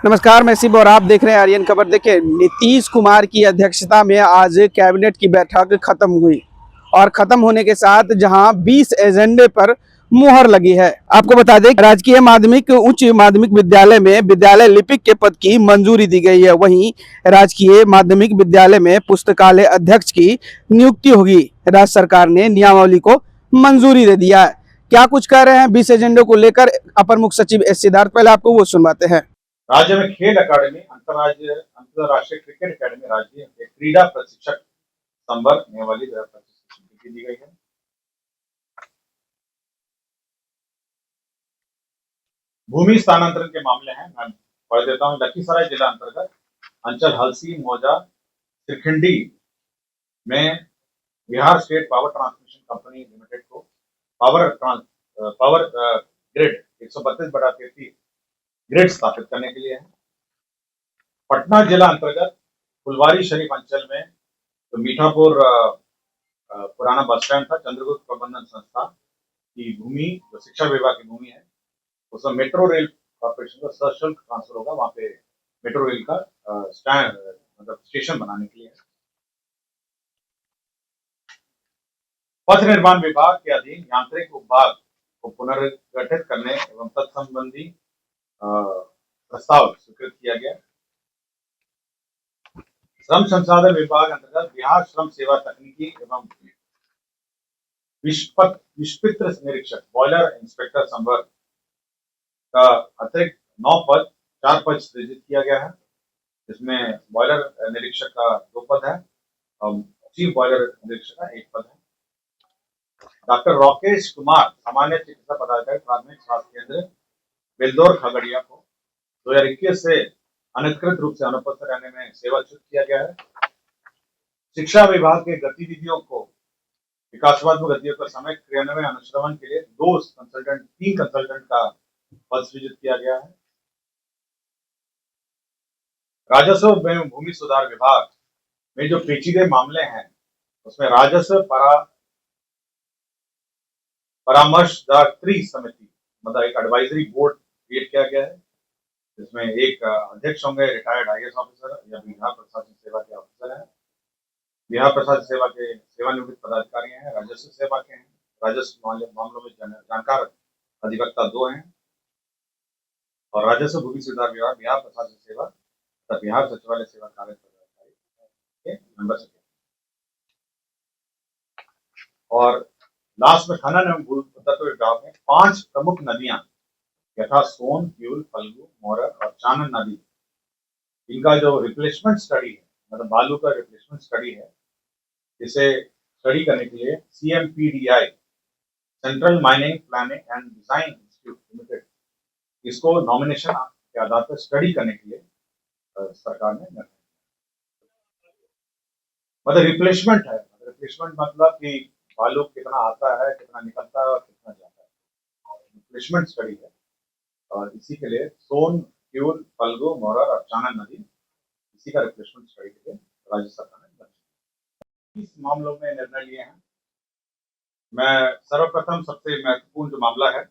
नमस्कार, मैं शिव और आप देख रहे हैं आर्यन खबर। देखिए, नीतीश कुमार की अध्यक्षता में आज कैबिनेट की बैठक खत्म हुई और खत्म होने के साथ जहां 20 एजेंडे पर मुहर लगी है। आपको बता दें, राजकीय माध्यमिक उच्च माध्यमिक विद्यालय में विद्यालय लिपिक के पद की मंजूरी दी गई है। वहीं राजकीय माध्यमिक विद्यालय में पुस्तकालय अध्यक्ष की नियुक्ति होगी। राज्य सरकार ने नियमावली को मंजूरी दे दिया है। क्या कुछ कह रहे हैं 20 एजेंडों को लेकर अपर मुख्य सचिव एस सिद्धार्थ, पहले आपको वो सुनवाते हैं। राज्य में खेल अकादमी, अंतरराष्ट्रीय क्रिकेट अकादमी, राज्य के क्रीड़ा प्रशिक्षक संवर्ग नियमावली 2025 की स्वीकृति दी गई है। भूमि स्थानांतरण के मामले हैं, मैं पढ़ देता हूँ। लखीसराय जिला अंतर्गत अंचल हलसी मौजा त्रिखंडी में Bihar state power transmission company limited को पावर ग्रिड 132/33 ग्रिड स्थापित करने के लिए है। पटना जिला अंतर्गत फुलवारी शरीफ अंचल में तो मीठापुर पुराना बस स्टैंड था, चंद्रगुप्त प्रबंधन संस्था की भूमि जो शिक्षा विभाग की भूमि है, उसमें मेट्रो रेल कॉर्पोरेशन का सशुल्क ट्रांसफर होगा। वहां पे मेट्रो रेल का स्टैंड मतलब स्टेशन बनाने के लिए। पथ निर्माण विभाग के अधीन यांत्रिक विभाग को पुनर्गठित करने एवं तत्संबंधी प्रस्ताव स्वीकृत किया गया। श्रम संसाधन विभाग अंतर्गत बिहार श्रम सेवा तकनीकी एवं विस्पत्र निरीक्षक बॉयलर इंस्पेक्टर संवर्ग का अतिरिक्त 4 पद सृजित किया गया है। इसमें बॉयलर निरीक्षक का 2 पद है और चीफ बॉयलर निरीक्षक का 1 पद है। डॉक्टर राकेश कुमार सामान्य चिकित्सा पदाधिकारी प्राथमिक स्वास्थ्य केंद्र बेलदौर खगड़िया को 2021 से अनधिकृत रूप से अनुपस्थित रहने में सेवाच्युत किया गया है। शिक्षा विभाग के गतिविधियों को विकासात्मक गतिविधियों का समय क्रियान्वयन अनुश्रवण के लिए 3 कंसल्टेंट का पद सृजित किया गया है। राजस्व एवं भूमि सुधार विभाग में जो पेचीदे मामले हैं उसमें राजस्व परामर्शदार समिति मतलब एक एडवाइजरी बोर्ड क्रिएट किया गया है। इसमें एक अध्यक्ष होंगे रिटायर्ड IAS ऑफिसर या बिहार प्रशासन सेवा के ऑफिसर हैं। बिहार प्रशासन सेवा के सेवानिवृत्त पदाधिकारी हैं। राजस्व सेवा के हैं। राजस्व मामलों में जानकार अधिवक्ता 2 हैं और राजस्व भूमि सुधार विभाग बिहार प्रशासन सेवा तथा बिहार सचिवालय सेवा कार्य पदाधिकारी के मेंबरशिप। और लास्ट में खनन एवं भूतत्व विभाग में 5 प्रमुख नदियां यथा सोन, क्यूल, फल्गु, मोरर और चानन नदी, इनका जो रिप्लेसमेंट स्टडी है मतलब बालू का रिप्लेसमेंट स्टडी है, इसे स्टडी करने के लिए CMPDI central mining planning and design institute limited इसको नॉमिनेशन के आधार पर स्टडी करने के लिए सरकार ने निर्णय मतलब रिप्लेसमेंट है। रिप्लेसमेंट मतलब कि बालू कितना आता है, कितना निकलता है और कितना जाता है, रिप्लेसमेंट स्टडी है। और इसी के लिए सोन, क्यूल, फल्गु, मोरर और चानन नदी, इसी का रिप्लेसमेंट स्टडी के लिए राज्य सरकार ने इस मामलों में निर्णय लिए हैं। मैं सर्वप्रथम सबसे महत्वपूर्ण जो मामला है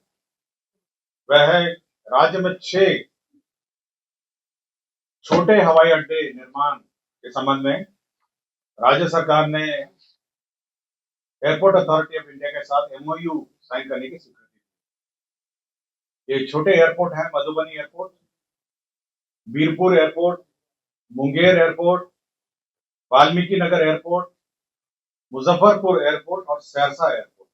वह है राज्य में 6 छोटे हवाई अड्डे निर्माण के संबंध में राज्य सरकार ने एयरपोर्ट अथॉरिटी ऑफ इंडिया के साथ MOU साइन करने की स्वीकृति दी। ये छोटे एयरपोर्ट हैं Madhubani airport, Birpur airport, Munger airport, Valmiki Nagar airport, Muzaffarpur airport और सहरसा एयरपोर्ट।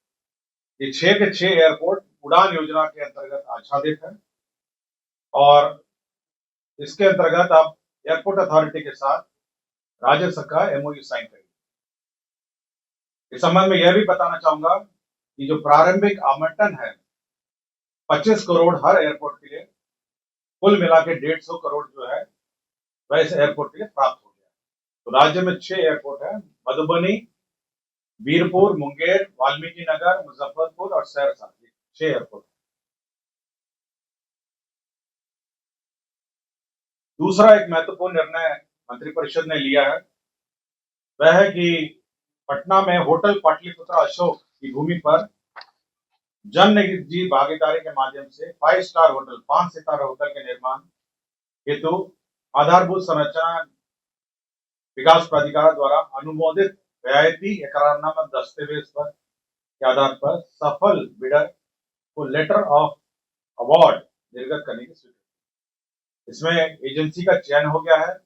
ये 6 के 6 एयरपोर्ट उड़ान योजना के अंतर्गत आच्छादित है और इसके अंतर्गत अब एयरपोर्ट अथॉरिटी के साथ राज्य सरकार MOU साइन करेगी। इस संबंध में यह भी बताना चाहूंगा कि जो प्रारंभिक आवंटन है 25 करोड़ हर एयरपोर्ट के लिए, कुल मिला के 150 करोड़ जो है वह इस एयरपोर्ट के लिए प्राप्त हो गया। तो राज्य में 6 एयरपोर्ट है, मधुबनी, बीरपुर, मुंगेर, वाल्मीकि नगर, मुजफ्फरपुर और सहरसा, 6 एयरपोर्ट। दूसरा एक महत्वपूर्ण निर्णय मंत्रिपरिषद ने लिया है वह है कि पटना में होटल पाटलिपुत्र अशोक की भूमि पर जन निजी भागीदारी के माध्यम से 5 स्टार होटल, 5 सितारा होटल के निर्माण हेतु आधारभूत संरचना विकास प्राधिकार द्वारा अनुमोदित रियायती करारनामा दस्तावेज पर के आधार पर सफल बिडर को लेटर ऑफ अवार्ड निर्गत करने की स्वीकृति। इसमें एजेंसी का चयन हो गया है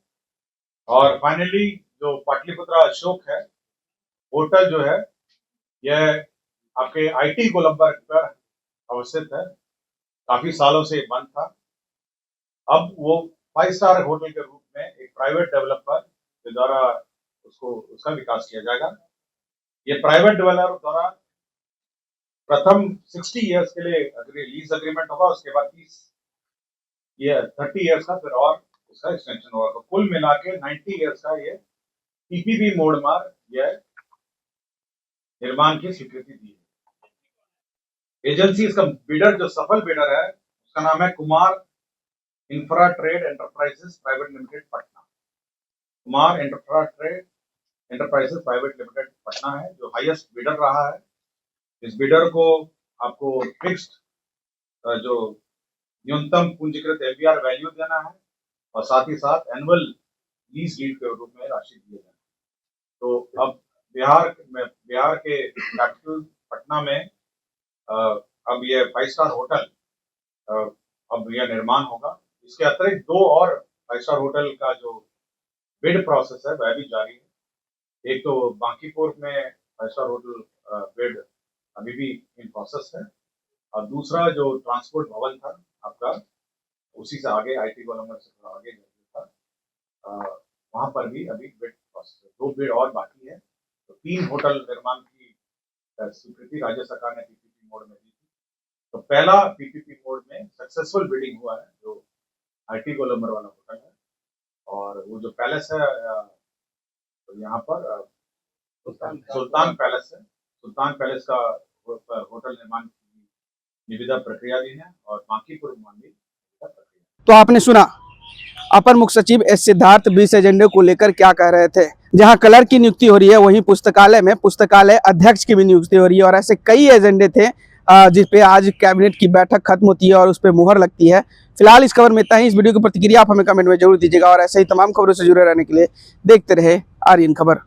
और फाइनली जो पाटलिपुत्रा अशोक है होटल जो है यह आपके आईटी गोलंबर पर अवस्थित है। काफी सालों से बंद था। अब वो 5 स्टार होटल के रूप में एक प्राइवेट डेवलपर के द्वारा उसका विकास किया जाएगा। ये प्राइवेट डेवलपर द्वारा प्रथम 60 इयर्स के लिए लीज अग्रीमेंट होगा, उसके बाद 30 इयर्स का फिर और उसका एक्सटेंशन होगा। तो कुल मिला के 90 इयर्स का ये पीपीपी मोड में यह निर्माण की स्वीकृति दी है। एजेंसी इसका बिडर जो सफल बिडर है उसका नाम है Kumar infra trade enterprises private limited Patna. Kumar infra trade enterprises private limited Patna है जो हाईएस्ट बिडर रहा है। इस बिडर को आपको फिक्स्ड जो न्यूनतम पूंजीकृत एफबीआर वैल्यू देना है और साथ ही साथ एनुअल लीज डीड के रूप में राशि दी जाए। तो अब बिहार के कैपिटल पटना में अब ये 5 स्टार होटल अब यह निर्माण होगा। इसके अतिरिक्त 2 और 5 स्टार होटल का जो बिड प्रोसेस है वह भी जारी है। एक तो बांकीपुर में 5 स्टार होटल बिड अभी भी इन प्रोसेस है और दूसरा जो ट्रांसपोर्ट भवन था आपका उसी से आगे आईटी गोलंबर से थोड़ा आगे था, वहां पर भी अभी बिड प्रोसेस है। 2 बिड और बाकी है। तो 3 होटल निर्माण की स्वीकृति राज्य सरकार ने पीपीपी मोड में दी थी। तो पहला पीपीपी मोड में सक्सेसफुल बिडिंग हुआ है जो आईटी गोलंबर वाला होटल है और वो जो पैलेस है तो यहाँ पर सुल्तान पैलेस है। सुल्तान पैलेस का होटल निर्माण की निविदा प्रक्रिया दी है और बांकीपुर में भी निविदा प्रक्रिया। तो आपने सुना अपर मुख्य सचिव एस सिद्धार्थ 20 एजेंडे को लेकर क्या कह रहे थे। जहां कलर की नियुक्ति हो रही है वहीं पुस्तकालय में पुस्तकालय अध्यक्ष की भी नियुक्ति हो रही है और ऐसे कई एजेंडे थे जिस पे आज कैबिनेट की बैठक खत्म होती है और उस पर मुहर लगती है। फिलहाल इस खबर में इतना ही। इस वीडियो की प्रतिक्रिया आप हमें कमेंट में जरूर दीजिएगा और ऐसे ही तमाम खबरों से जुड़े रहने के लिए देखते रहे आर्यन खबर।